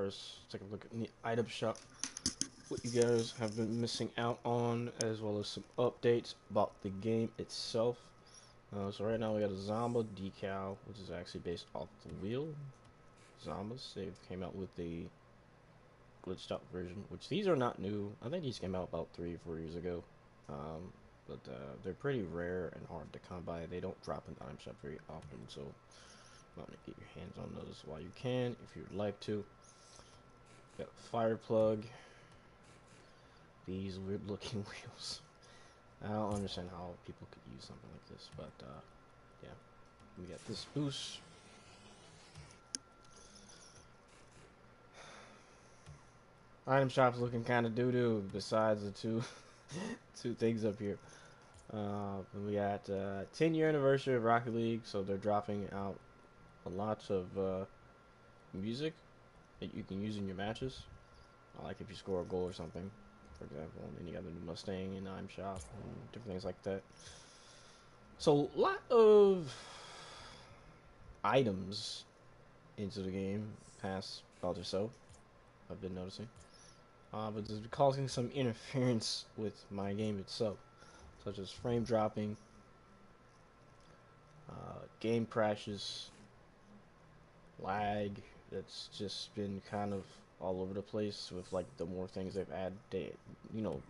first take a look at the item shop. What you guys have been missing out on, as well as some updates about the game itself. So right now we got a Zomba decal, which is actually based off the wheel. Zombas, they came out with the glitched out version, which these are not new. I think these came out about 3 or 4 years ago. But they're pretty rare and hard to come by. They don't drop in the item shop very often, so you want to get your hands on those while you can, if you would like to. Got a fire plug. These weird looking wheels. I don't understand how people could use something like this, but yeah. We got this boost. Item shop's looking kind of doo-doo besides the two things up here. We got 10-year anniversary of Rocket League, so they're dropping out a lot of music that you can use in your matches. Like if you score a goal or something, for example, and then you got the new Mustang in Item Shop and different things like that. So a lot of items into the game past month or so, I've been noticing. But it's causing some interference with my game itself, such as frame dropping, game crashes, lag. That's just been kind of all over the place with like the more things they've added,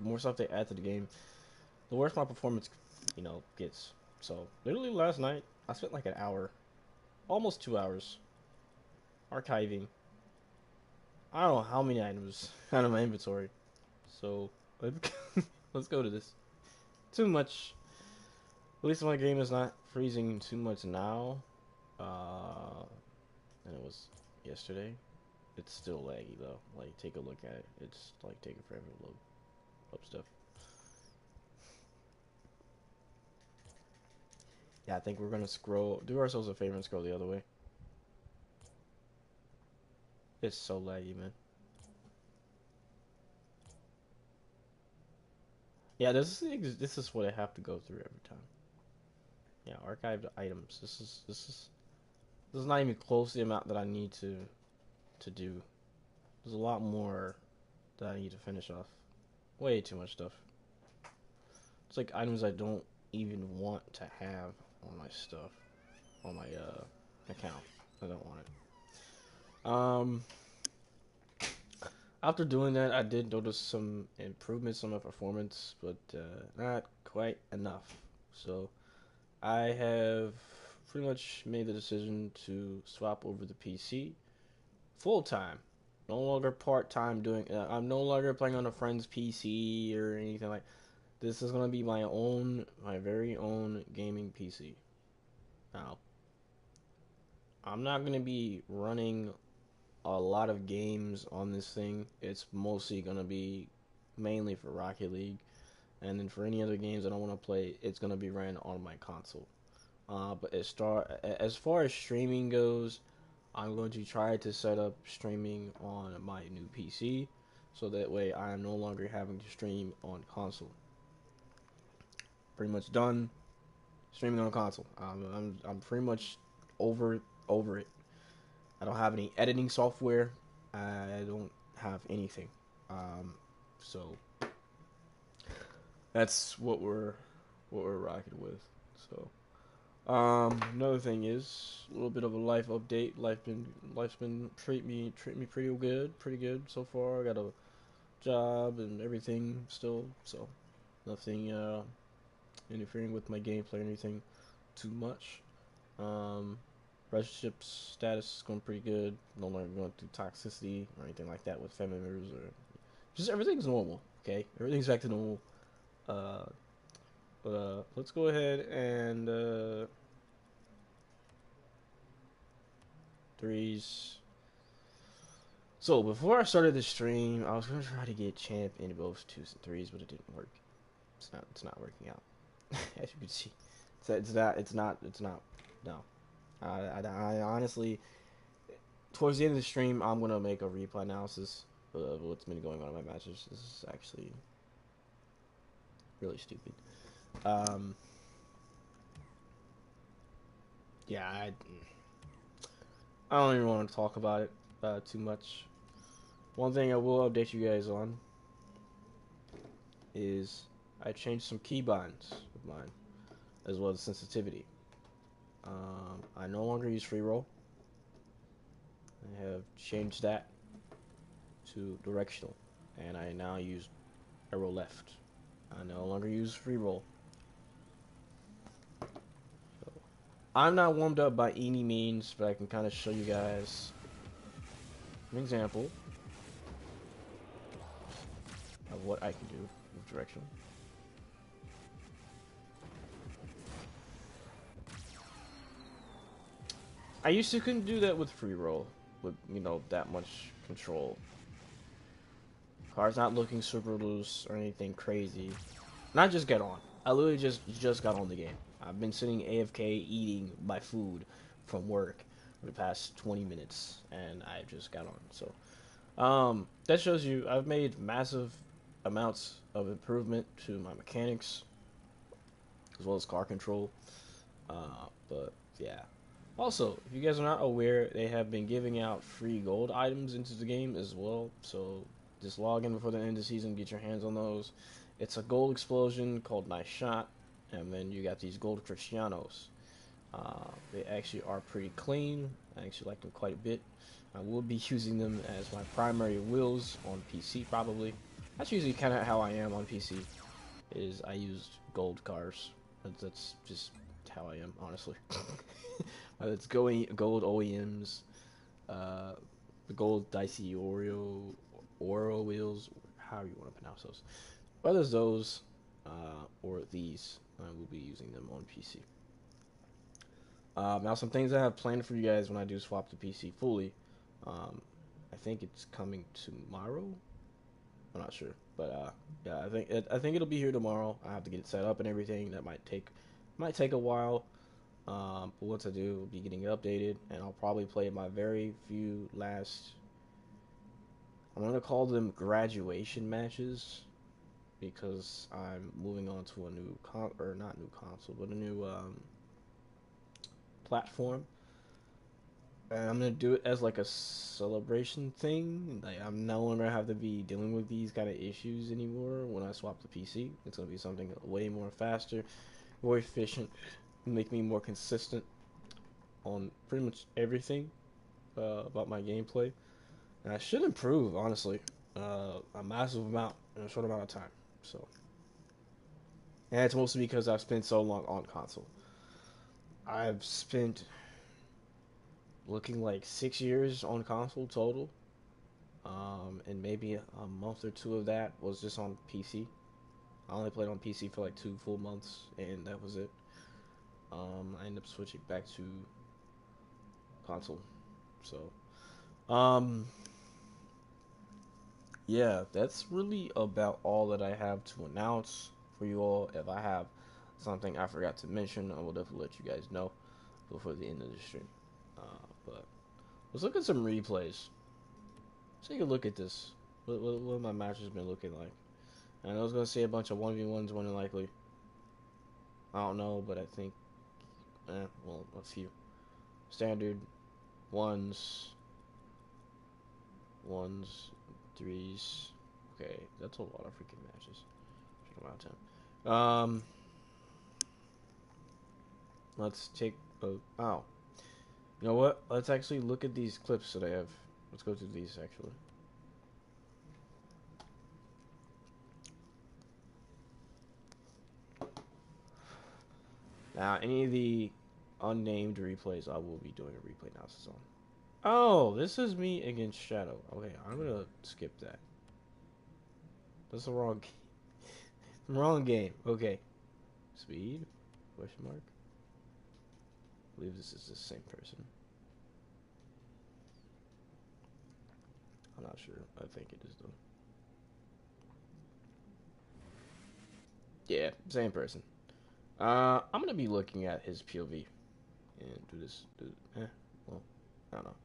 more stuff they add to the game, the worse my performance, gets. So literally last night I spent like an hour, almost 2 hours, archiving. I don't know how many items out of my inventory. So let's go to this. Too much. At least my game is not freezing too much now. And it was yesterday. It's still laggy though. Like, take a look at it. It's like taking forever to load up stuff. Yeah, I think we're gonna do ourselves a favor and scroll the other way. It's so laggy, man. Yeah, this is what I have to go through every time. Yeah, archived items. This is not even close to the amount that I need to do. There's a lot more that I need to finish off. Way too much stuff. It's like items I don't even want to have on my stuff, on my account. I don't want it. After doing that, I did notice some improvements on my performance, but not quite enough. So I have pretty much made the decision to swap over the PC full time. No longer part time doing. I'm no longer playing on a friend's PC or anything like. This is gonna be my very own gaming PC. Now, I'm not gonna be running a lot of games on this thing. It's mostly gonna be mainly for Rocket League, and then for any other games I don't want to play, it's gonna be ran on my console. But as far as streaming goes, I'm going to try to set up streaming on my new PC, so that way I am no longer having to stream on console. Pretty much done streaming on console. I'm pretty much over it. I don't have any editing software. I don't have anything. So that's what we're rocking with. So another thing is a little bit of a life update. Life's been treat me pretty good so far. I got a job and everything still, so nothing interfering with my gameplay or anything too much. Relationship status is going pretty good. No longer going through toxicity or anything like that with family members, or just everything's normal. Okay, everything's back to normal. But let's go ahead and threes. So before I started the stream, I was gonna try to get champ in both twos and threes, but it didn't work. It's not working out. As you can see, it's not. No, I honestly, towards the end of the stream, I'm gonna make a replay analysis of what's been going on in my matches. This is actually really stupid. Yeah, I don't even want to talk about it too much. One thing I will update you guys on is I changed some keybinds of mine, as well as sensitivity. I no longer use free roll. I have changed that to directional, and I now use arrow left. I no longer use free roll. So, I'm not warmed up by any means, but I can kind of show you guys an example of what I can do with directional. I used to couldn't do that with free roll, with that much control. Card's not looking super loose or anything crazy. Not just get on. I literally just got on the game. I've been sitting AFK eating my food from work for the past 20 minutes, and I just got on. So, that shows you I've made massive amounts of improvement to my mechanics, as well as car control. But yeah. Also, if you guys are not aware, they have been giving out free gold items into the game as well. So just log in before the end of the season, get your hands on those. It's a gold explosion called Nice Shot, and then you got these gold Cristianos. They actually are pretty clean. I actually like them quite a bit. I will be using them as my primary wheels on PC probably. That's usually kind of how I am on PC. Is I use gold cars. That's just how I am, honestly. It's gold OEMs, the gold dicey Oro wheels, however you want to pronounce those. Whether it's those or these, I will be using them on PC. Now, some things I have planned for you guys when I do swap to PC fully. I think it's coming tomorrow. I'm not sure, but yeah, I think it'll be here tomorrow. I have to get it set up and everything. That might take a while. But once I do, we'll be getting it updated, and I'll probably play my very few last. I'm gonna call them graduation matches, because I'm moving on to a new not new console, but a new platform. And I'm gonna do it as like a celebration thing. Like, I'm no longer have to be dealing with these kind of issues anymore when I swap to PC. It's gonna be something way more faster, more efficient, make me more consistent on pretty much everything about my gameplay, and I should improve honestly a massive amount in a short amount of time. So, and it's mostly because I've spent so long on console. I've spent looking like 6 years on console total, and maybe a month or two of that was just on PC. I only played on PC for like 2 full months, and that was it. I ended up switching back to console. So, yeah, that's really about all that I have to announce for you all. If I have something I forgot to mention, I will definitely let you guys know before the end of the stream. But let's look at some replays. Let's take a look at this. What my match has been looking like. And I was gonna say a bunch of 1v1s, more than likely. I don't know, but I think, well, a few standard ones, threes. Okay, that's a lot of freaking matches. Check them out, 10. Let's take a. Oh, you know what? Let's actually look at these clips that I have. Let's go through these actually. Now, any of the unnamed replays, I will be doing a replay analysis on. Oh, this is me against Shadow. Okay, I'm gonna skip that. That's the wrong game. Wrong game. Okay. Speed? Question mark? I believe this is the same person. I'm not sure. I think it is though. Yeah, same person. I'm gonna be looking at his POV and do this. Well, I don't know.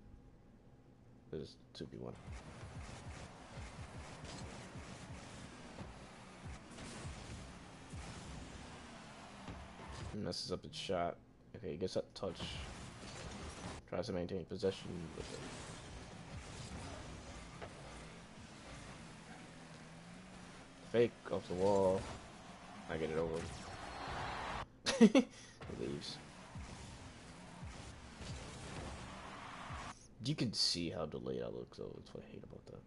This is 2v1. Messes up its shot. Okay, he gets that touch. Tries to maintain possession with it. fake off the wall. I get it over. It leaves. You can see how delayed I look, though. That's what I hate about that.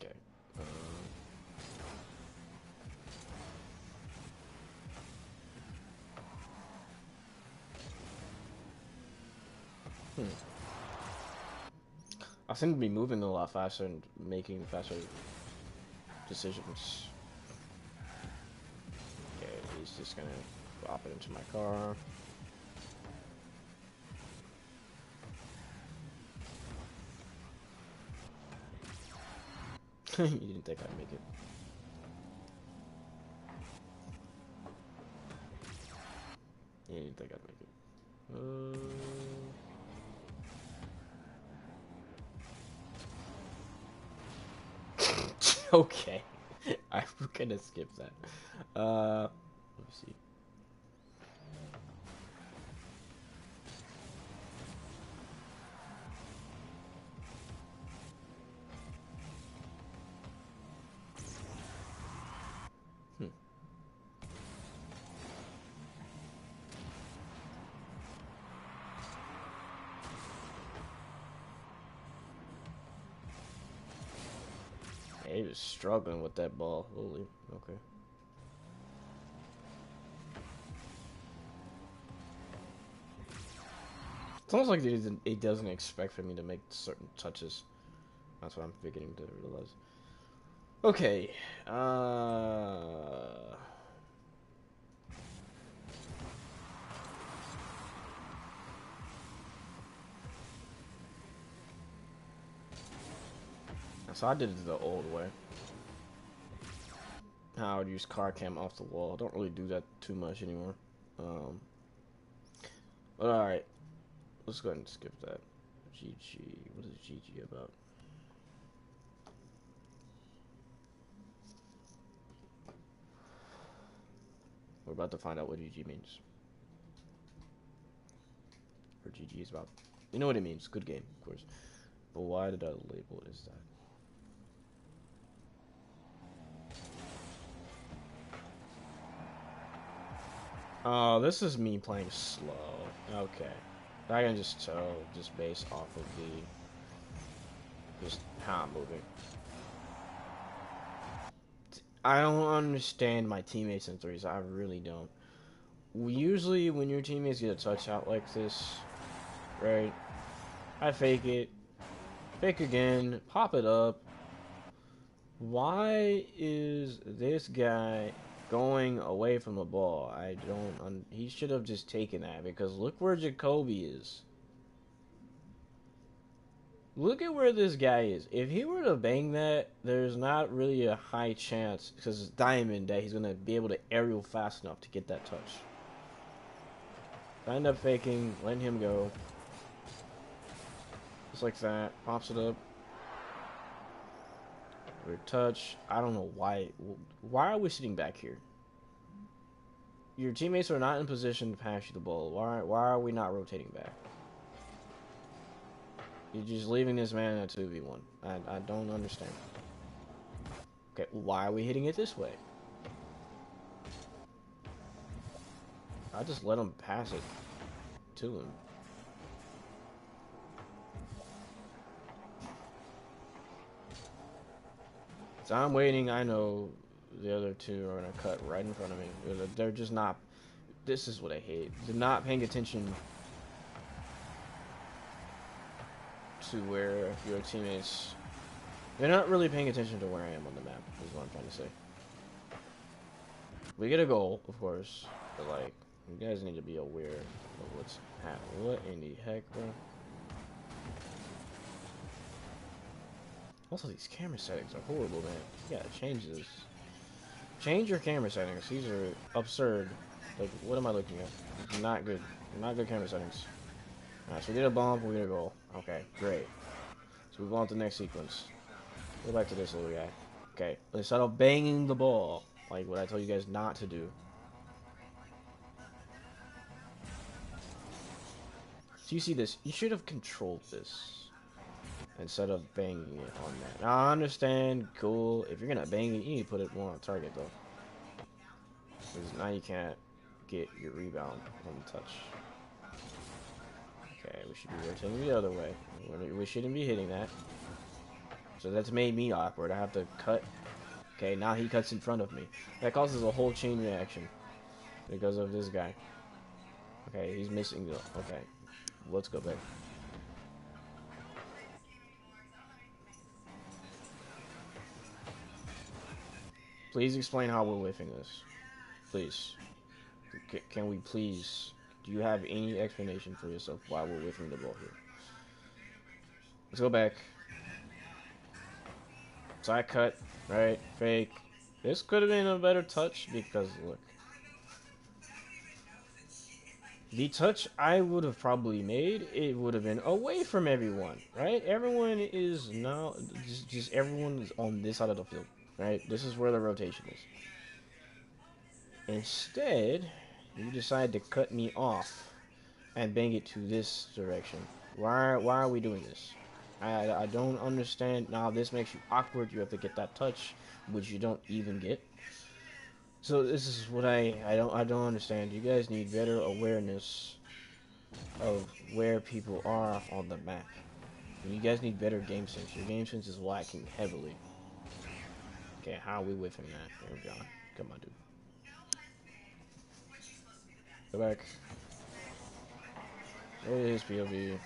Okay. I seem to be moving a lot faster and making faster decisions. Okay, he's just gonna drop it into my car. You didn't think I'd make it. You didn't think I'd make it. Okay. I'm gonna skip that. Let's see. He was struggling with that ball. Holy, okay. It's almost like it doesn't expect for me to make certain touches. That's what I'm beginning to realize. Okay. So I did it the old way. How I would use car cam off the wall. I don't really do that too much anymore. But alright. Let's go ahead and skip that. GG. What is GG about? We're about to find out what GG means. Or GG is about. You know what it means. Good game, of course. But why did I label it as that? Oh, this is me playing slow. Okay. I can just tell, just based off of just how I'm moving. I don't understand my teammates in threes. I really don't. Usually, when your teammates get a touch out like this, right? I fake it, fake again, pop it up. Why is this guy going away from the ball? I don't. He should have just taken that, because look where Jacoby is. Look at where this guy is. If he were to bang that, there's not really a high chance, because it's Diamond, that he's going to be able to aerial fast enough to get that touch. I end up faking, letting him go. Just like that. Pops it up. Weird touch. I don't know why. Why are we sitting back here? Your teammates are not in position to pass you the ball. Why are we not rotating back? You're just leaving this man in a 2v1. I don't understand. Okay, why are we hitting it this way? I just let him pass it to him. So I'm waiting. I know the other two are going to cut right in front of me. They're just not. This is what I hate. They're not paying attention to where your teammates. They're not really paying attention to where I am on the map, is what I'm trying to say. We get a goal, of course, but like, you guys need to be aware of what's happening. What in the heck, bro? Also, these camera settings are horrible, man. You gotta change this. Change your camera settings. These are absurd. Like, what am I looking at? Not good. Not good camera settings. Alright, so we did a bump, we did a goal. Okay, great. So we go on to the next sequence. Go back to this little guy. Okay, instead of banging the ball, like what I told you guys not to do. So you see this, you should have controlled this instead of banging it on that. Now I understand, cool, if you're gonna bang it, you need to put it more on target though. Because now you can't get your rebound on the touch. Okay, we should be rotating the other way. We shouldn't be hitting that. So that's made me awkward. I have to cut. Okay, now he cuts in front of me. That causes a whole chain reaction because of this guy. Okay, he's missing the... Okay, let's go back. Please explain how we're whiffing this. Please. Can we please... Do you have any explanation for yourself why we're whiffing the ball here? Let's go back. Side cut, right? Fake. This could have been a better touch because, look. The touch I would have probably made, it would have been away from everyone, right? Everyone is now, just everyone is on this side of the field, right? This is where the rotation is. Instead, you decide to cut me off and bang it to this direction. Why are we doing this? I don't understand. Now this makes you awkward. You have to get that touch, which you don't even get. So this is what I don't understand. You guys need better awareness of where people are on the map. And you guys need better game sense. Your game sense is lacking heavily. Okay, how are we whiffing that? There we go. Come on, dude. Go back. There it is, POV.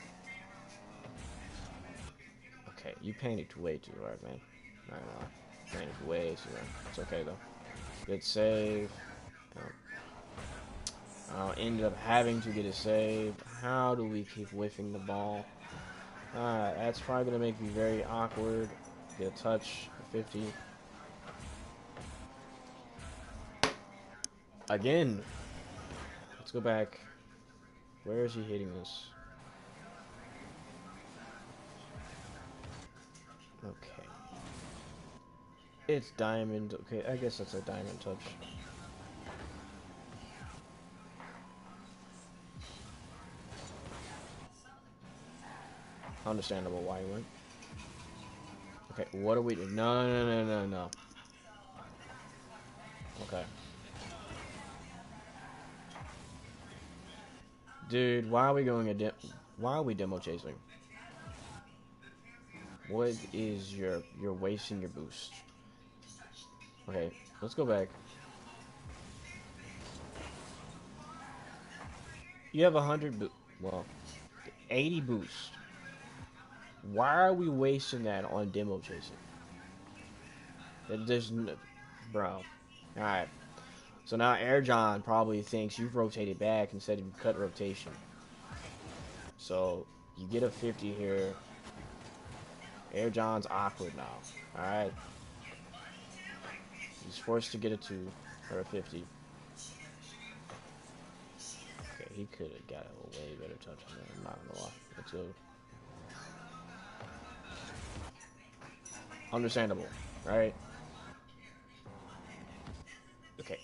Okay, you panicked way too hard, man. Not gonna lie. Panicked way too hard. It's okay, though. Good save. I'll end up having to get a save. How do we keep whiffing the ball? Alright, that's probably going to make me very awkward. Get a touch. 50. Again. Let's go back. Where is he hitting this? Okay. It's diamond. Okay, I guess that's a diamond touch. Understandable why he went. Okay, what are we doing? No. Okay. Dude, why are we going why are we demo chasing? What is you're wasting your boost. Okay, let's go back. You have 100 well, 80 boost. Why are we wasting that on demo chasing? There's no, bro. Alright. So now Air John probably thinks you've rotated back instead of cut rotation. So you get a 50 here. Air John's awkward now. Alright. He's forced to get a 2 or a 50. Okay, he could have got a way better touch on that. I'm not gonna lie. Let's go. Understandable, right? Okay.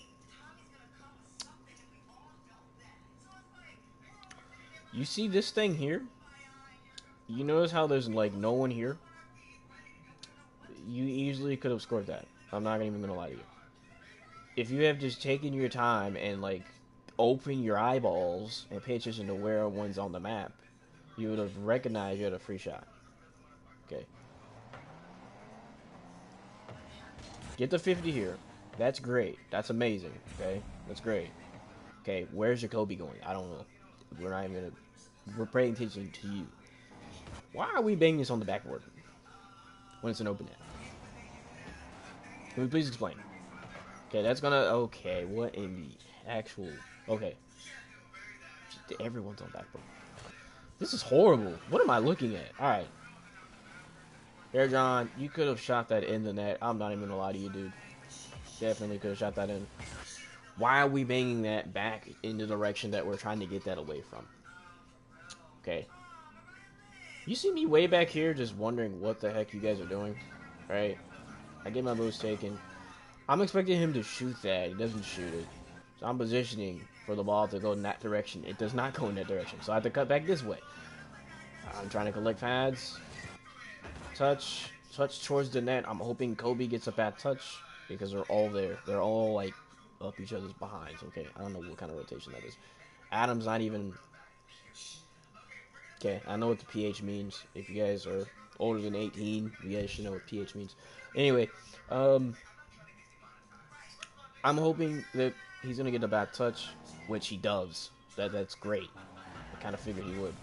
You see this thing here? You notice how there's like no one here? You easily could have scored that. I'm not even gonna lie to you. If you have just taken your time and like open your eyeballs and pay attention to where one's on the map, you would have recognized you had a free shot. Okay. Get the 50 here. That's great. That's amazing. Okay? That's great. Okay, where's Jacoby going? I don't know. We're not even gonna... We're paying attention to you. Why are we banging this on the backboard when it's an open net? Can we please explain? Okay, that's gonna... Okay, what in the actual... Okay. Everyone's on backboard. This is horrible. What am I looking at? Alright. Air John, you could have shot that in the net. I'm not even gonna lie to you, dude. Definitely could have shot that in. Why are we banging that back in the direction that we're trying to get that away from? Okay. You see me way back here just wondering what the heck you guys are doing, right? I get my moves taken. I'm expecting him to shoot that. He doesn't shoot it. So I'm positioning for the ball to go in that direction. It does not go in that direction. So I have to cut back this way. I'm trying to collect pads. Touch towards the net. I'm hoping Kobe gets a bad touch because they're all there. They're all like up each other's behinds. Okay, I don't know what kind of rotation that is. Adam's not even. Okay, I know what the PH means. If you guys are older than 18, you guys should know what PH means. Anyway, I'm hoping that he's gonna get a bad touch, which he does. That's great. I kind of figured he would.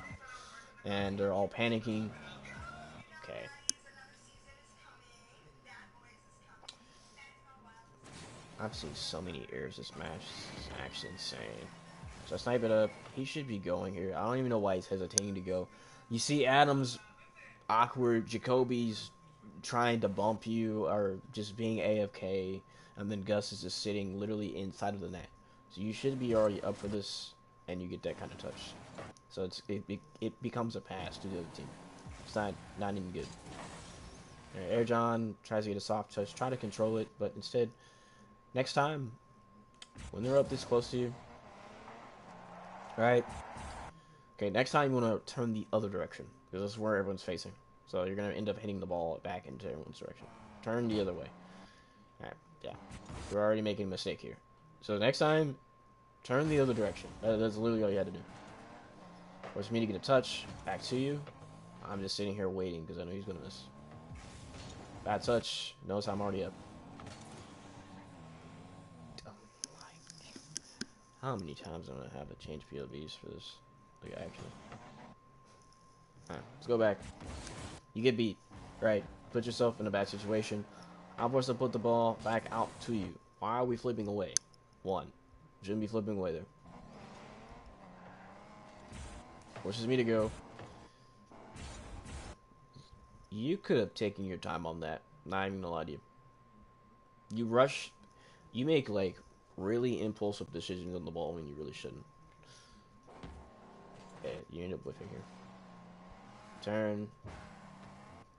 And they're all panicking. Okay. I've seen so many errors this match. It's actually insane. So I snipe it up. He should be going here. I don't even know why he's hesitating to go. You see Adams awkward. Jacoby's trying to bump you or just being AFK. And then Gus is just sitting literally inside of the net. So you should be already up for this. And you get that kind of touch. So it becomes a pass to the other team. It's not even good. Air John tries to get a soft touch. Try to control it. But instead, next time, when they're up this close to you, right? Okay, next time you want to turn the other direction because that's where everyone's facing. So you're gonna end up hitting the ball back into everyone's direction. Turn the other way. All right, yeah, you're already making a mistake here. So next time, turn the other direction. That's literally all you had to do. Force me to get a touch back to you. I'm just sitting here waiting because I know he's gonna miss. Bad touch. Knows I'm already up. How many times am I gonna have to change POVs for this? Like, actually. Alright, let's go back. You get beat, right? Put yourself in a bad situation. I'm forced to put the ball back out to you. Why are we flipping away? One. Shouldn't be flipping away there. Forces me to go. You could have taken your time on that. Not even gonna lie to you. You rush. You make, like, really impulsive decisions on the ball when you really shouldn't. Okay, you end up whiffing here. Turn.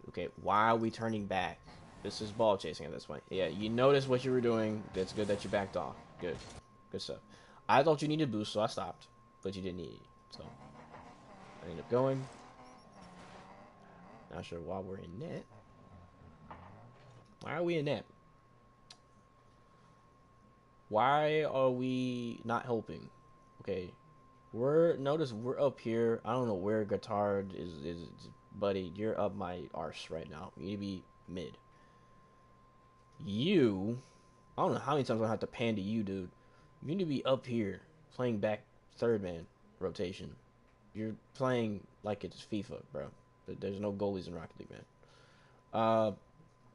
Okay, why are we turning back? This is ball chasing at this point. Yeah, you noticed what you were doing. That's good that you backed off. Good. Good stuff. I thought you needed boost, so I stopped. But you didn't need it. So, I ended up going. Not sure why we're in net. Why are we in net? Why are we not helping? Okay, notice we're up here. I don't know where Guitard is, buddy. You're up my arse right now. You need to be mid. I don't know how many times I have to pan to you, dude. You need to be up here playing back third man rotation. You're playing like it's FIFA, bro. There's no goalies in Rocket League, man.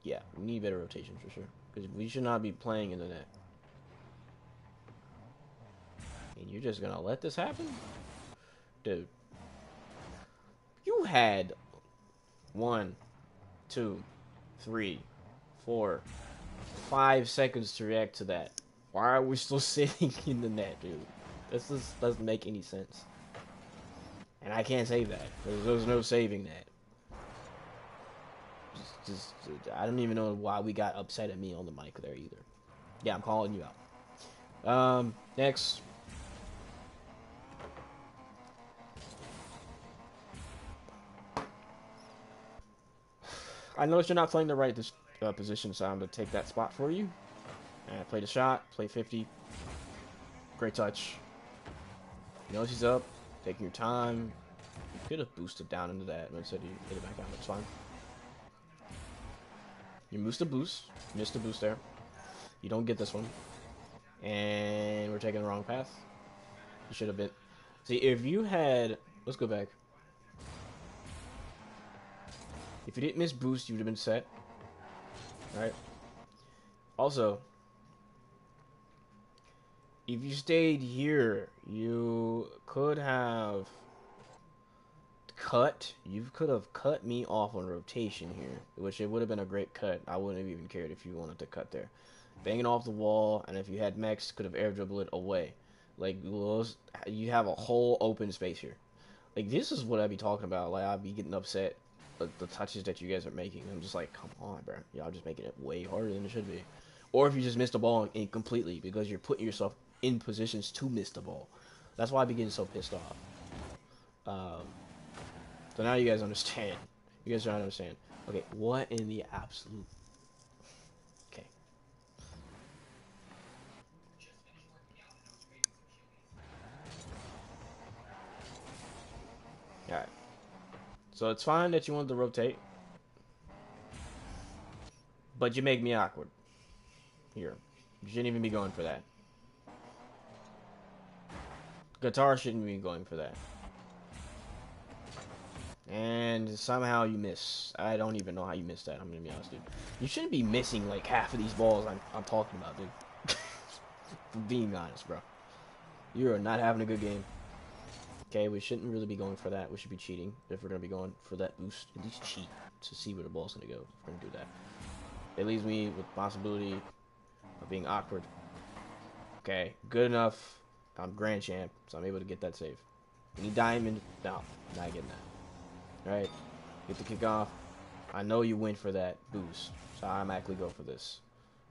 Yeah, we need better rotation for sure because we should not be playing in the net. And you're just gonna let this happen? Dude. You had 1, 2, 3, 4, 5 seconds to react to that. Why are we still sitting in the net, dude? This doesn't make any sense. And I can't save that. There's no saving that. Just I don't even know why we got upset at me on the mic there either. Yeah, I'm calling you out. Next. I noticed you're not playing the right position, so I'm going to take that spot for you. And play the shot, play 50. Great touch. He knows he's up, taking your time. You could have boosted down into that, but instead you hit it back out. That's fine. You missed a boost. Missed a boost there. You don't get this one. And we're taking the wrong path. You should have been. See, if you had... Let's go back. If you didn't miss boost, you would have been set. Alright. Also, if you stayed here, you could have cut. You could have cut me off on rotation here, which it would have been a great cut. I wouldn't have even cared if you wanted to cut there. Banging off the wall, and if you had mechs, could have air dribbled it away. Like, you have a whole open space here. Like, this is what I'd be talking about. Like, I'd be getting upset. The touches that you guys are making, I'm just like, come on, bro. Y'all just making it way harder than it should be. Or if you just missed the ball completely because you're putting yourself in positions to miss the ball. That's why I be getting so pissed off. So now you guys understand. You guys trying to understand. Okay, what in the absolute... Okay. Alright. So it's fine that you want to rotate. But you make me awkward. Here. You shouldn't even be going for that. Guitar shouldn't be going for that. And somehow you miss. I don't even know how you missed that. I'm gonna be honest, dude. You shouldn't be missing like half of these balls I'm talking about, dude. For being honest, bro. You are not having a good game. Okay, we shouldn't really be going for that. We should be cheating if we're gonna be going for that boost. At least cheat to see where the ball's gonna go. If we're gonna do that. It leaves me with the possibility of being awkward. Okay, good enough. I'm Grand Champ, so I'm able to get that save. Any diamond? No, not getting that. Alright, get the kick off. I know you went for that boost, so I automatically go for this.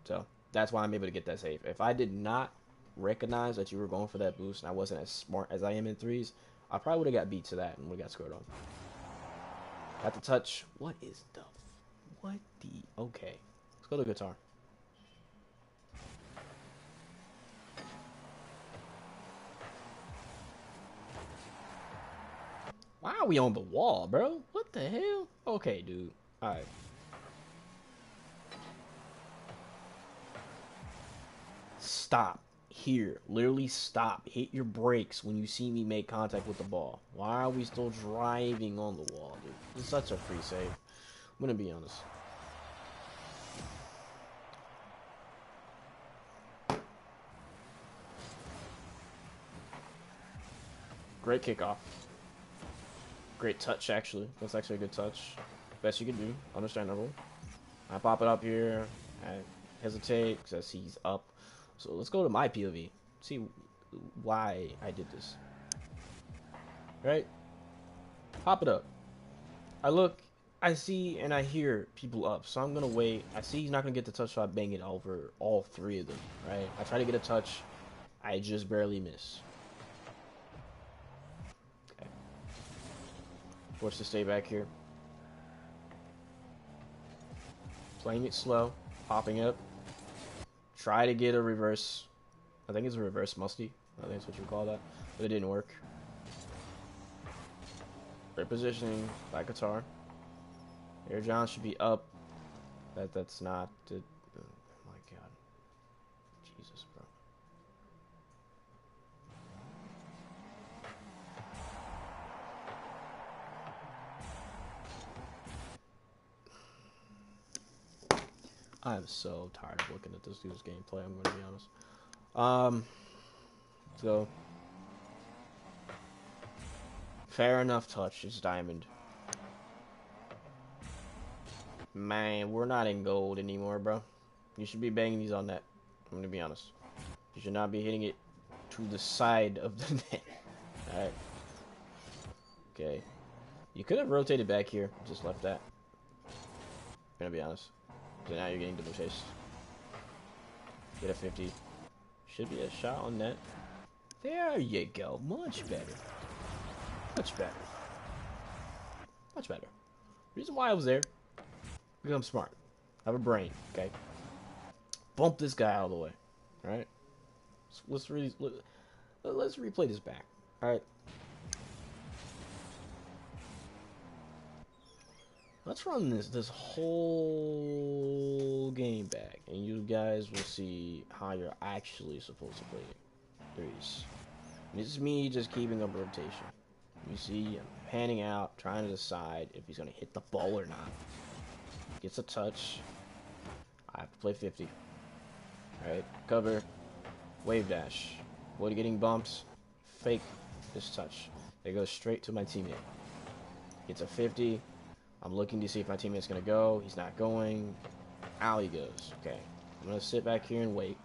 So, that's why I'm able to get that save. If I did not recognize that you were going for that boost and I wasn't as smart as I am in threes, I probably would have got beat to that and would have got scored on. Got the touch. What is the... What the... Okay. Let's go to guitar. Why are we on the wall, bro? What the hell? Okay, dude. Alright. Stop. Here. Literally stop. Hit your brakes when you see me make contact with the ball. Why are we still driving on the wall, dude? This is such a free save. I'm gonna be honest. Great kickoff. Great touch, actually. That's actually a good touch. Best you can do. Understandable. I pop it up here. I hesitate because he's up. So let's go to my POV. See why I did this. Right? Pop it up. I look, I see, and I hear people up. So I'm going to wait. I see he's not going to get the touch, so I bang it over all three of them. Right? I try to get a touch. I just barely miss. Forced to stay back here. Playing it slow. Popping up. Try to get a reverse. I think it's a reverse musty. I think that's what you call that. But it didn't work. Great positioning by guitar. Air John should be up. That's not it. Oh my god. Jesus, bro. I'm so tired of looking at this dude's gameplay, I'm gonna be honest. So fair enough touch, it's diamond. Man, we're not in gold anymore, bro. You should be banging these on net. I'm gonna be honest. You should not be hitting it to the side of the net. Alright. Okay. You could have rotated back here, just left that. I'm gonna be honest. So now you're getting double chased. Get a 50. Should be a shot on net. There you go. Much better. Much better. Much better. Reason why I was there, because I'm smart. I have a brain, okay? Bump this guy out of the way. Alright? Let's replay this back. Alright? Let's run this whole game back, and you guys will see how you're actually supposed to play threes. This is me just keeping up rotation. You see, I'm panning out, trying to decide if he's going to hit the ball or not. Gets a touch. I have to play 50. Alright, cover, wave dash. Avoid getting bumps, fake this touch. It goes straight to my teammate. Gets a 50. I'm looking to see if my teammate's going to go. He's not going. Out he goes. Okay. I'm going to sit back here and wait.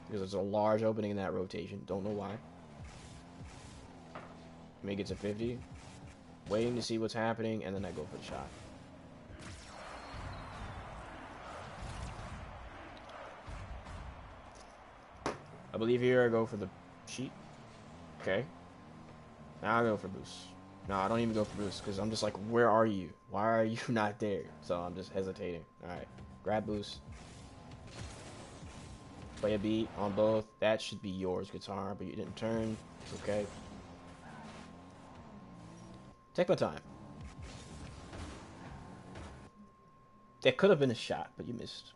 Because there's a large opening in that rotation. Don't know why. He gets a 50. Waiting to see what's happening, and then I go for the shot. believe here I go for the sheet. Okay. Now I go for boost. No, I don't even go for boost because I'm just like, where are you? Why are you not there? So I'm just hesitating. Alright. Grab boost. Play a beat on both. That should be yours, guitar, but you didn't turn. It's okay. Take my time. That could have been a shot, but you missed.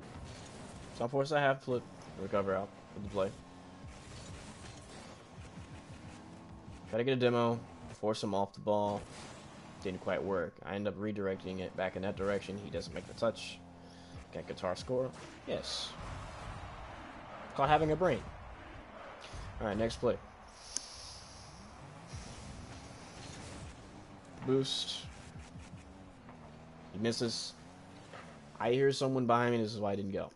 So I'm forced to have flip, recover out with the play. Try to get a demo, force him off the ball. Didn't quite work. I end up redirecting it back in that direction. He doesn't make the touch. Can guitar score? Yes. It's called having a brain. Alright, next play. Boost. He misses. I hear someone behind me. This is why I didn't go.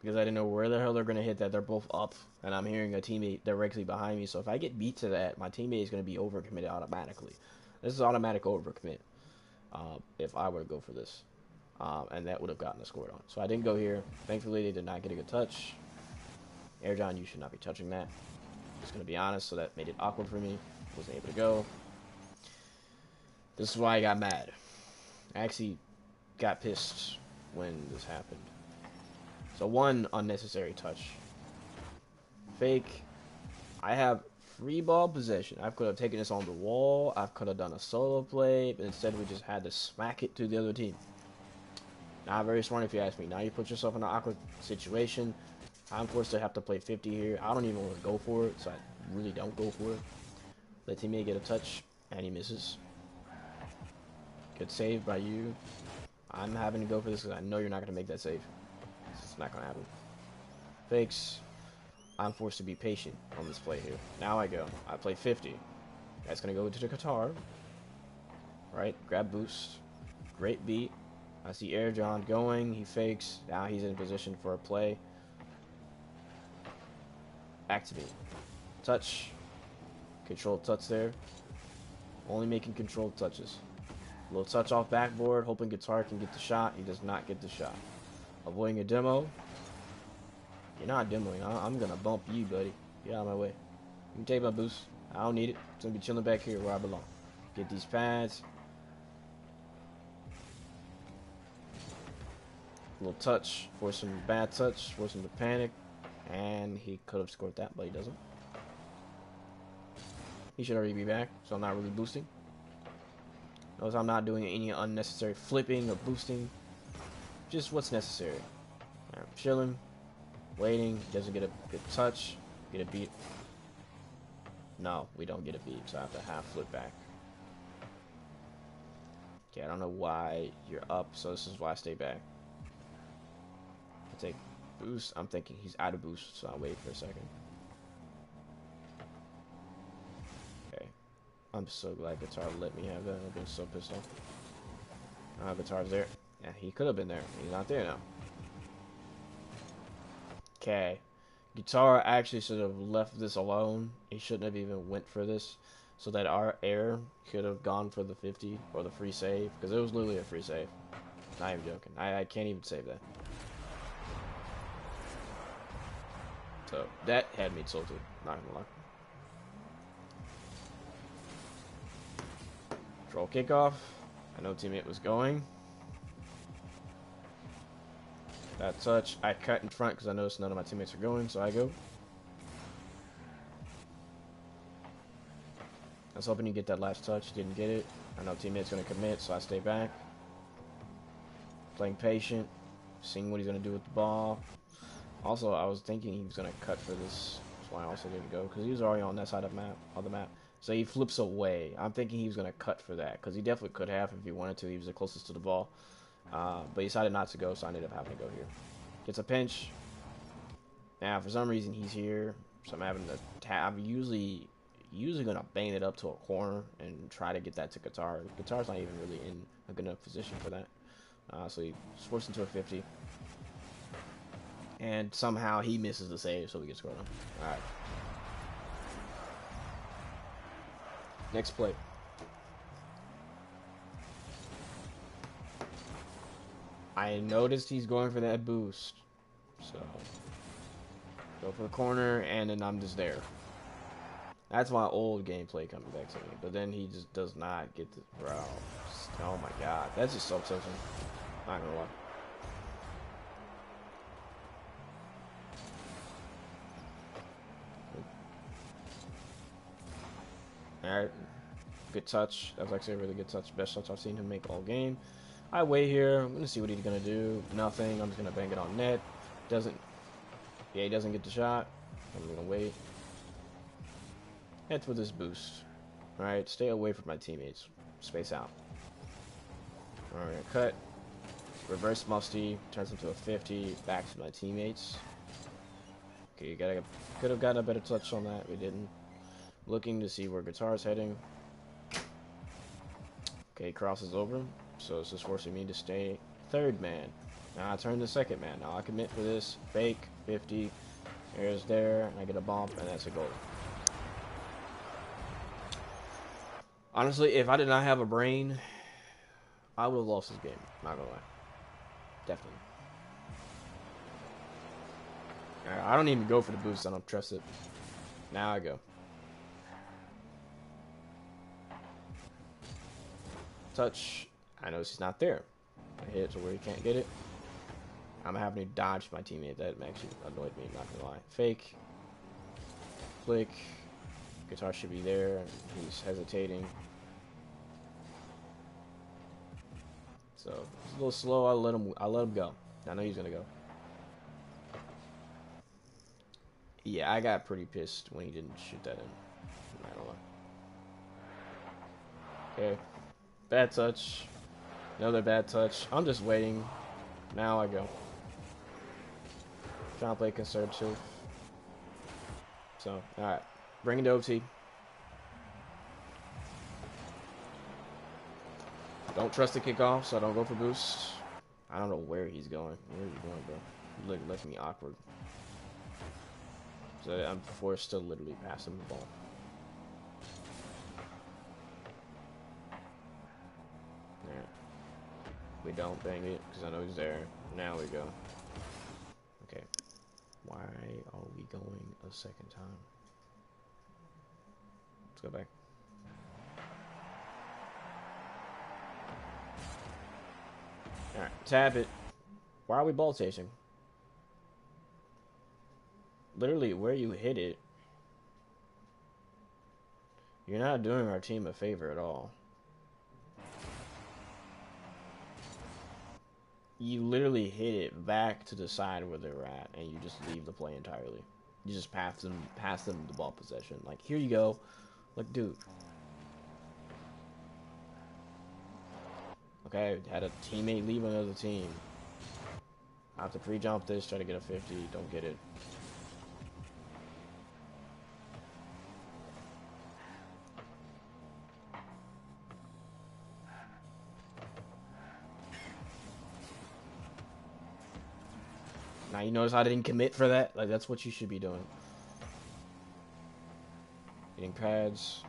Because I didn't know where the hell they're going to hit that. They're both up. And I'm hearing a teammate directly behind me. So if I get beat to that, my teammate is going to be overcommitted automatically. This is automatic overcommit. If I were to go for this. And that would have gotten a score on. So I didn't go here. Thankfully, they did not get a good touch. Air John, you should not be touching that. Just going to be honest. So that made it awkward for me. Wasn't able to go. This is why I got mad. I actually got pissed when this happened. So one unnecessary touch. Fake. I have free ball possession. I could have taken this on the wall. I could have done a solo play, but instead we just had to smack it to the other team. Not very smart if you ask me. Now you put yourself in an awkward situation. I'm forced to have to play 50 here. I don't even want to go for it, so I really don't go for it. Let teammate get a touch, and he misses. Good save by you. I'm having to go for this because I know you're not going to make that save. It's not going to happen. Fakes. I'm forced to be patient on this play here. Now I go. I play 50. That's going to go into the guitar. Right. Grab boost. Great beat. I see Air John going. He fakes. Now he's in position for a play. Activate. Touch. Controlled touch there. Only making controlled touches. Little touch off backboard, hoping guitar can get the shot. He does not get the shot. Avoiding a demo. You're not demoing. I'm going to bump you, buddy. Get out of my way. You can take my boost. I don't need it. It's going to be chilling back here where I belong. Get these pads. Little touch. Force him bad touch. Force him to panic. And he could have scored that, but he doesn't. He should already be back, so I'm not really boosting. Notice I'm not doing any unnecessary flipping or boosting. Just what's necessary. Right, I'm chilling, waiting. Doesn't get a good touch. Get a beat. No, we don't get a beat, so I have to half flip back. Okay, I don't know why you're up, so this is why I stay back. I take boost. I'm thinking he's out of boost, so I'll wait for a second. I'm so glad guitar let me have that. I've been so pissed off. Guitar's there. Yeah, he could have been there. He's not there now. Okay. Guitar actually should have left this alone. He shouldn't have even went for this. So that our air could have gone for the 50 or the free save. Because it was literally a free save. Not even joking. I can't even save that. So that had me tilted. Not gonna lie. Control kickoff. I know teammate was going. That touch. I cut in front because I noticed none of my teammates are going, so I go. I was hoping you get that last touch. Didn't get it. I know teammate's going to commit, so I stay back. Playing patient. Seeing what he's going to do with the ball. Also, I was thinking he was going to cut for this. That's why I also didn't go, because he was already on that side of the map. So he flips away. I'm thinking he was going to cut for that, because he definitely could have if he wanted to. He was the closest to the ball. But he decided not to go, so I ended up having to go here. Gets a pinch. Now, for some reason, he's here. So I'm having to I'm usually going to bang it up to a corner and try to get that to guitar. Guitar's not even really in a good enough position for that. So he's forced into a 50. And somehow he misses the save, so we get scored on. Alright. Next play. I noticed he's going for that boost. So Go for the corner, and then I'm just there. That's my old gameplay coming back to me. But then he just does not get the... Bro. Oh my god. That's just so upsetting. Not gonna lie. Alright. Good touch. That was actually a really good touch. Best touch I've seen him make all game. I wait here. I'm gonna see what he's gonna do. Nothing. I'm just gonna bang it on net. Doesn't... Yeah, he doesn't get the shot. I'm gonna wait. Head for this boost. Alright, stay away from my teammates. Space out. Alright, cut. Reverse musty. Turns into a 50. Back to my teammates. Okay, could have gotten a better touch on that. We didn't. Looking to see where Guitar's heading. Okay, crosses over. So this is forcing me to stay third man. Now I turn to second man. Now I commit for this. Fake. 50. There's there. I get a bump, and that's a goal. Honestly, if I did not have a brain, I would have lost this game. Not gonna lie. Definitely. I don't even go for the boost. I don't trust it. Now I go. Touch. I notice he's not there. I hit it to where he can't get it. I'm having to dodge my teammate. That actually annoyed me, not gonna lie. Fake. Flick. Guitar should be there. He's hesitating. So it's a little slow. I let him go. I know he's gonna go. Yeah, I got pretty pissed when he didn't shoot that in. I'm not gonna lie. Okay. Bad touch. Another bad touch. I'm just waiting. Now I go. Trying to play conservative. So, alright. Bring it to OT. Don't trust the kickoff, so I don't go for boost. I don't know where he's going. Where is he going, bro? He left me awkward. So I'm forced to literally pass him the ball. Alright. We don't bang it, because I know he's there. Now we go. Okay. Why are we going a second time? Let's go back. Alright, tap it. Why are we ball chasing? Literally, where you hit it, you're not doing our team a favor at all. You literally hit it back to the side where they were at, and you just leave the play entirely. You just pass them the ball possession. Like, here you go. Like, dude. Okay, had a teammate leave another team. I have to pre-jump this, try to get a 50, don't get it. Now you notice I didn't commit for that? Like, that's what you should be doing. Getting pads.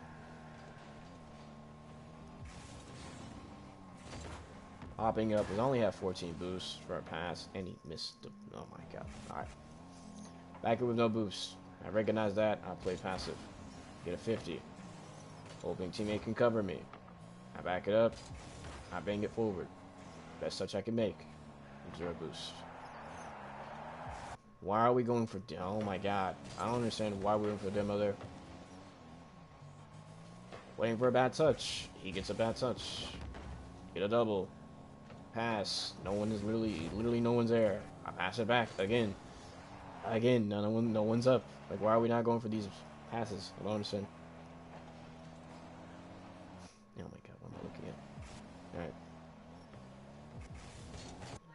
Hopping up. We only have 14 boosts for a pass, and he missed the... Oh my god. Alright. Back it with no boost. I recognize that. I play passive. Get a 50. Hoping teammate can cover me. I back it up. I bang it forward. Best touch I can make. 0 boost. Why are we going for... Oh my god. I don't understand why we're going for demo there. Waiting for a bad touch. He gets a bad touch. Get a double. Pass. No one is literally no one's there. I pass it back again. Again, no one's up. Like, why are we not going for these passes? I don't understand. Oh my god, what am I looking at? Alright.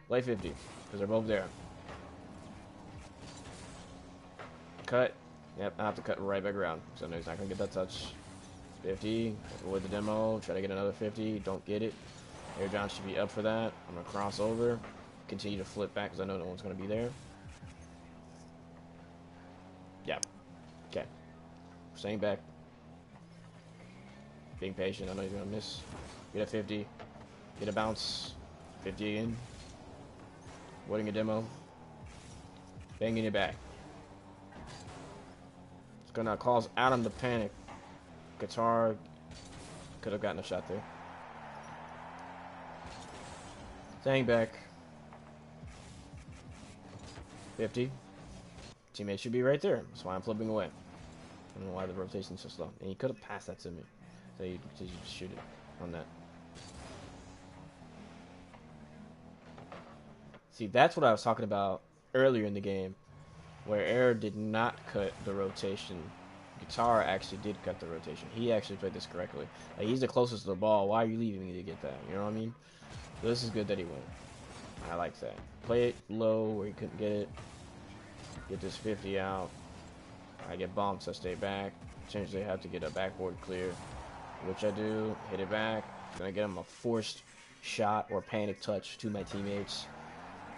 Play 50, because they're both there. Cut. Yep, I have to cut right back around, so I know he's not going to get that touch. 50. Avoid the demo. Try to get another 50. Don't get it. Air John should be up for that. I'm going to cross over. Continue to flip back because I know no one's going to be there. Yep. Okay. Staying back. Being patient. I know he's going to miss. Get a 50. Get a bounce. 50 again. Waiting a demo. Banging it back. Gonna cause Adam to panic. Guitar could have gotten a shot there. Staying back. 50. Teammate should be right there. That's why I'm flipping away. I don't know why the rotation's so slow. And he could have passed that to me. So you just shoot it on that. See, that's what I was talking about earlier in the game, where Air did not cut the rotation. Guitar actually did cut the rotation. He actually played this correctly. Like, he's the closest to the ball. Why are you leaving me to get that? You know what I mean? So this is good that he went. I like that. Play it low where he couldn't get it. Get this 50 out. I get bumped, so I stay back. Potentially have to get a backboard clear, which I do. Hit it back. Gonna get him a forced shot or panic touch to my teammates.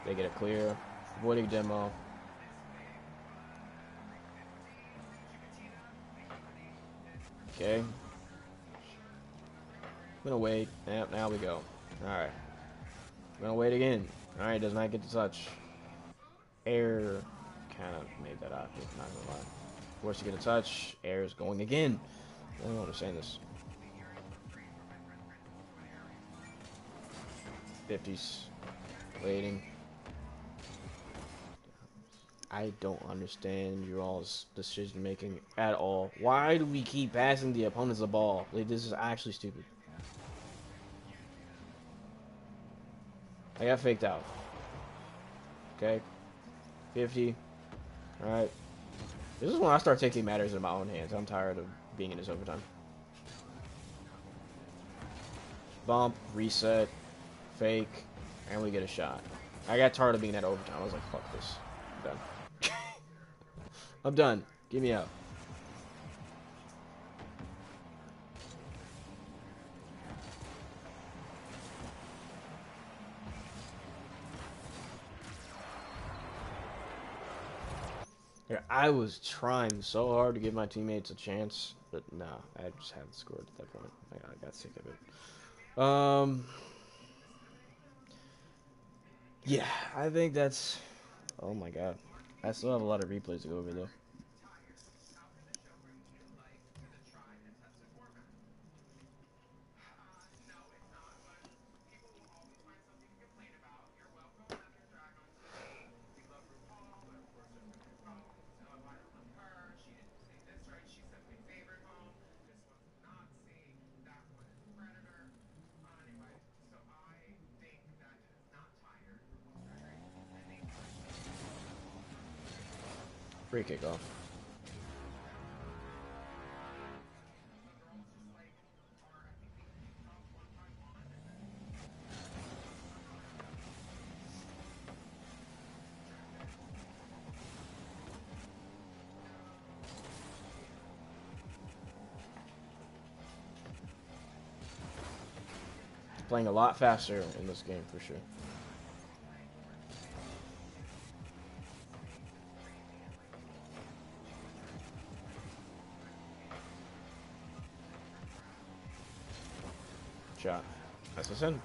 They get a clear. Avoiding demo. Okay. I'm gonna wait. Yep, now we go. Alright. I'm gonna wait again. Alright, does not get the touch. Air kind of made that obvious, not gonna lie. Forced to get a touch. Air is going again. I don't understand this. 50s. Waiting. I don't understand your all's decision making at all. Why do we keep passing the opponents the ball? Like, this is actually stupid. I got faked out. Okay. 50. Alright. This is when I start taking matters in my own hands. I'm tired of being in this overtime. Bump, reset, fake, and we get a shot. I got tired of being that overtime. I was like, fuck this. I'm done. I'm done. Get me out. Yeah, I was trying so hard to give my teammates a chance, but no, I just hadn't scored at that point. I got sick of it. Yeah, I think that's... Oh my god. I still have a lot of replays to go over, though. Free kickoff. Playing a lot faster in this game, for sure. Shot. That's a sin.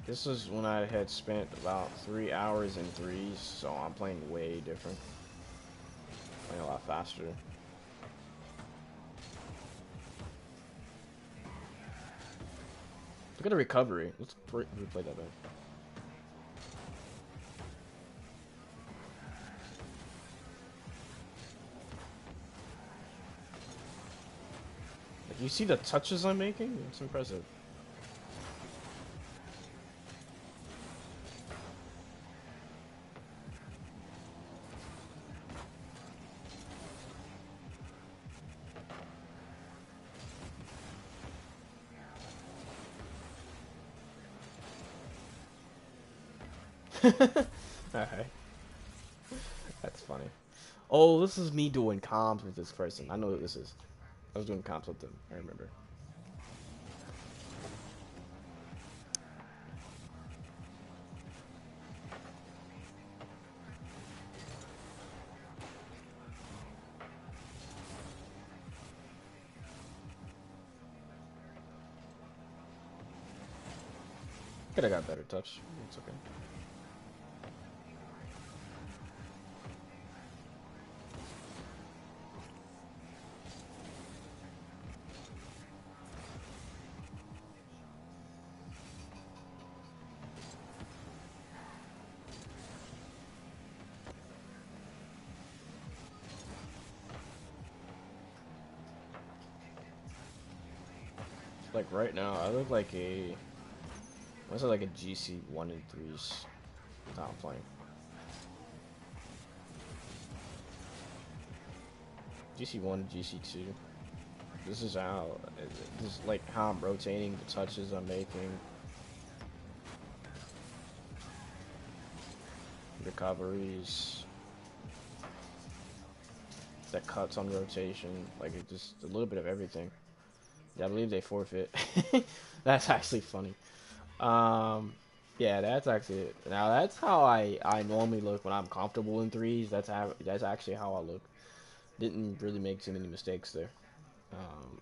This is when I had spent about 3 hours in threes, so I'm playing way different. Playing a lot faster. Look at the recovery. Let's replay that back. Like, you see the touches I'm making? It's impressive. Alright. That's funny. Oh, this is me doing comps with this person. I know what this is. I was doing comps with them. I remember. Could have got better touch. It's okay. Like right now, I look like a. What's it like a GC 1 and 3s? Not I'm playing. GC 1, GC 2. This is how. This is like how I'm rotating, the touches I'm making, recoveries, the cuts on rotation, like it just a little bit of everything. Yeah, I believe they forfeit. That's actually funny. Yeah, that's actually it. Now that's how I normally look when I'm comfortable in threes. That's actually how I look. Didn't really make too many mistakes there. Um,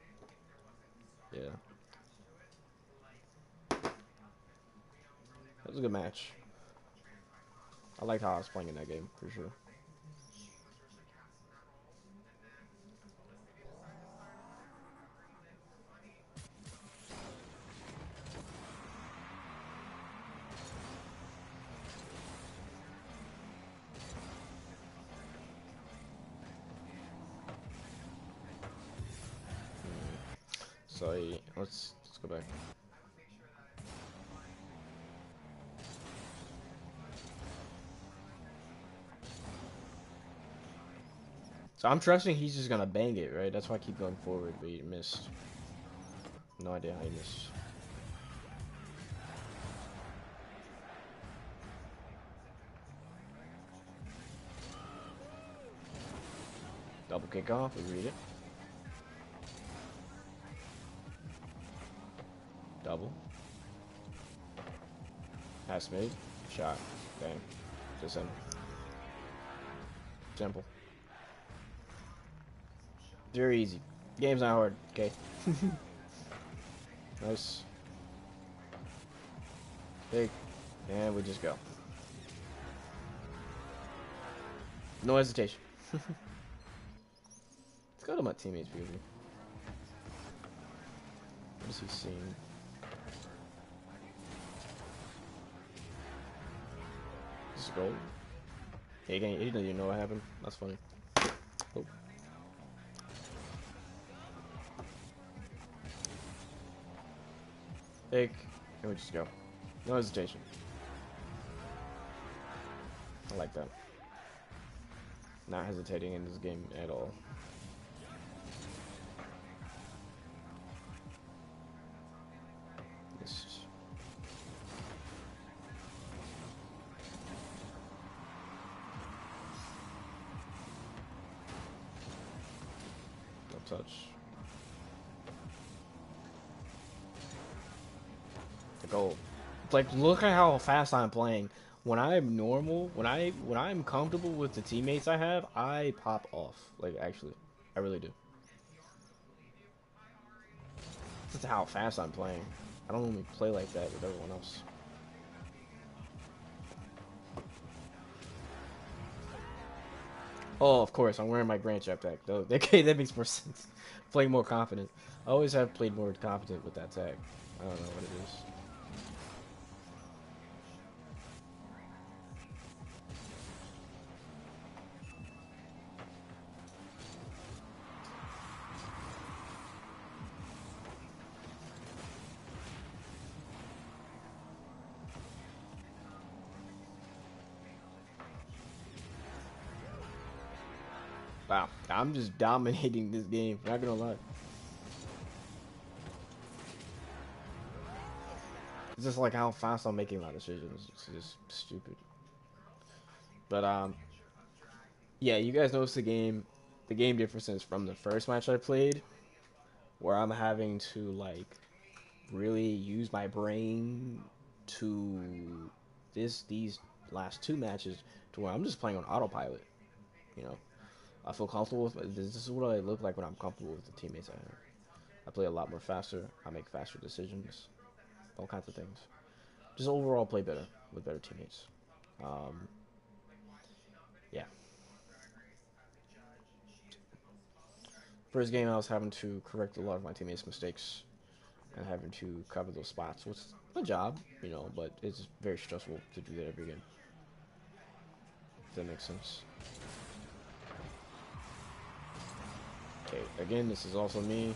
yeah, that was a good match. I liked how I was playing in that game for sure. So yeah, let's go back. So I'm trusting he's just gonna bang it, right? That's why I keep going forward, but he missed. No idea how he missed. Double kick off, we read it. Double. Pass mid. Shot. Bang. Just simple. Simple. Very easy. Game's not hard, okay? Nice. Big. And we just go. No hesitation. Let's go to my teammates, beauty. What is he seeing? This is gold. He didn't even know what happened. That's funny. Oh. Big. And we just go. No hesitation. I like that. Not hesitating in this game at all. This. No touch. The goal. Like, look at how fast I'm playing. When I'm normal, when I'm comfortable with the teammates I have, I pop off. Like, actually, I really do. That's how fast I'm playing. I don't only play like that with everyone else. Oh, of course, I'm wearing my GrandChampion tag. Though, okay, that makes more sense. Playing more confident. I always have played more confident with that tag. I don't know what it is. Wow, I'm just dominating this game. Not gonna lie. It's just like how fast I'm making a lot of decisions. It's just stupid. But yeah, you guys noticed the game differences from the first match I played, where I'm having to like really use my brain to these last two matches to where I'm just playing on autopilot. You know, I feel comfortable with this is what I look like when I'm comfortable with the teammates I have. I play a lot more faster. I make faster decisions. All kinds of things. just overall play better with better teammates. Um, yeah. First game, I was having to correct a lot of my teammates' mistakes and having to cover those spots, which is a job, you know, but it's very stressful to do that every game. If that makes sense. Okay, again, this is also me.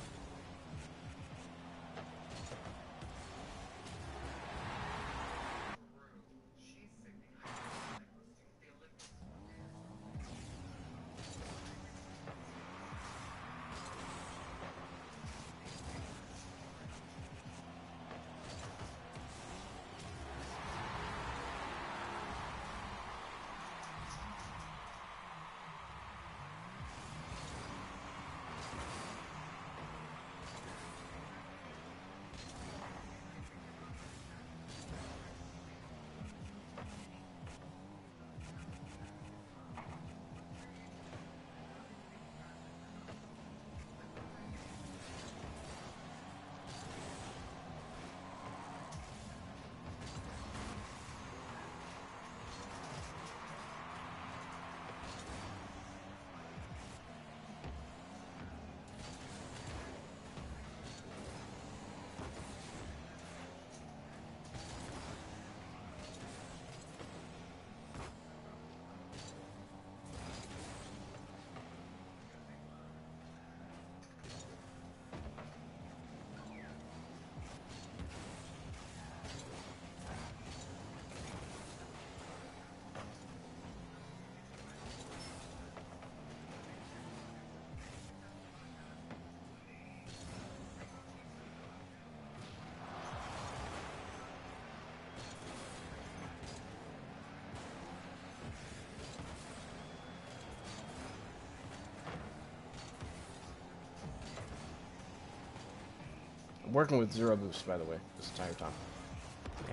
I'm working with 0 boost, by the way, this entire time.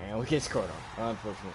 And we get scored on, unfortunately.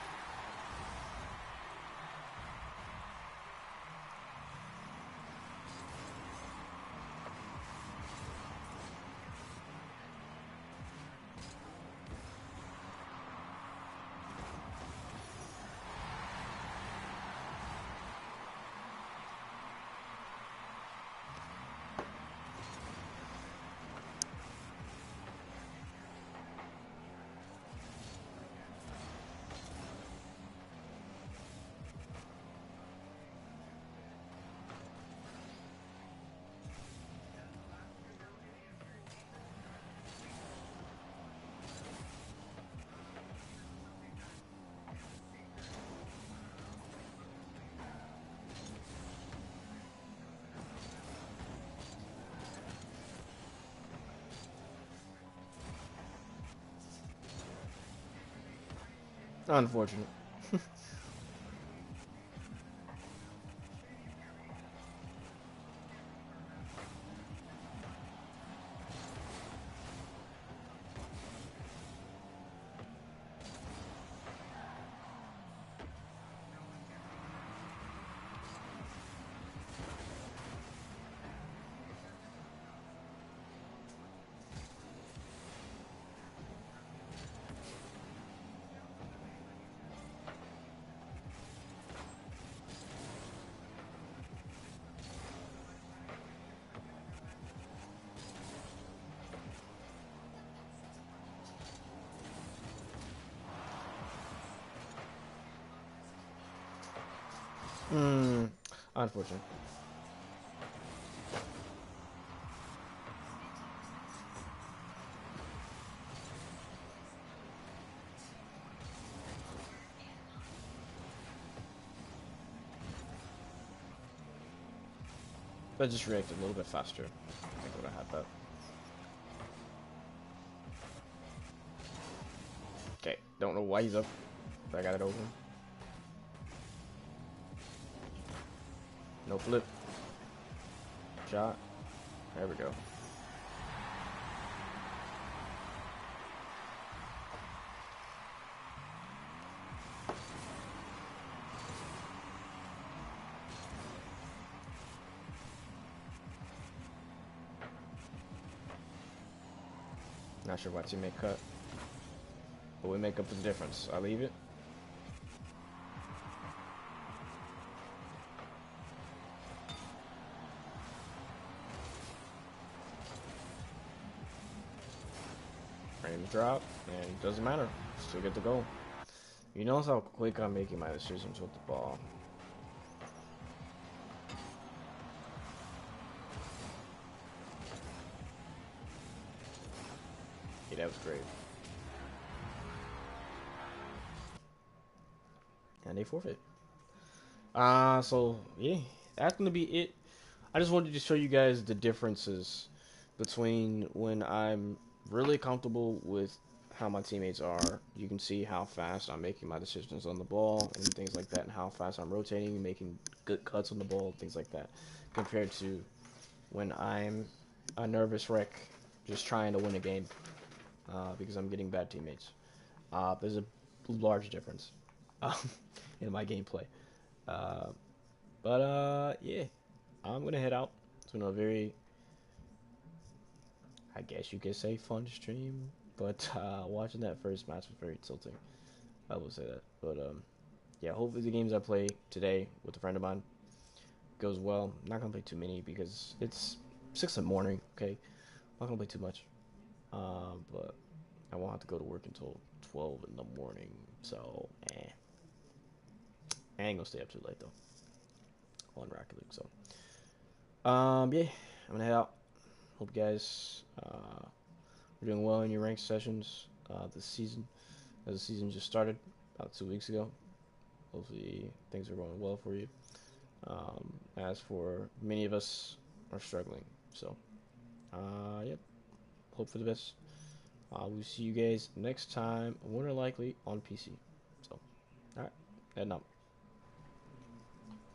Unfortunate. Unfortunate. If I just reacted a little bit faster, I think I would have had that. Okay, don't know why he's up, but I got it open. No flip. Shot. There we go. Not sure why teammate cut. but we make up for the difference. I leave it. Frame drop, and it doesn't matter. Still get the goal. You notice how quick I'm making my decisions with the ball. Yeah, that was great. And they forfeit. So yeah, that's gonna be it. I just wanted to show you guys the differences between when I'm really comfortable with how my teammates are. You can see how fast I'm making my decisions on the ball and things like that, and how fast I'm rotating, making good cuts on the ball, things like that, compared to when I'm a nervous wreck just trying to win a game because I'm getting bad teammates. There's a large difference um, in my gameplay. Uh, but yeah, I'm gonna head out. It's been a very, I guess you could say, fun stream. But watching that first match was very tilting. I will say that. But yeah, hopefully the games I play today with a friend of mine goes well. I'm not gonna play too many because it's 6 in the morning. Okay, I'm not gonna play too much. But I won't have to go to work until 12 in the morning. So, I ain't gonna stay up too late though on Rocket League. So, yeah, I'm gonna head out. Hope you guys are doing well in your ranked sessions this season, as the season just started about 2 weeks ago. Hopefully things are going well for you. As for many of us are struggling. So, yep. Hope for the best. We'll see you guys next time, more than likely on PC. So, alright, heading out.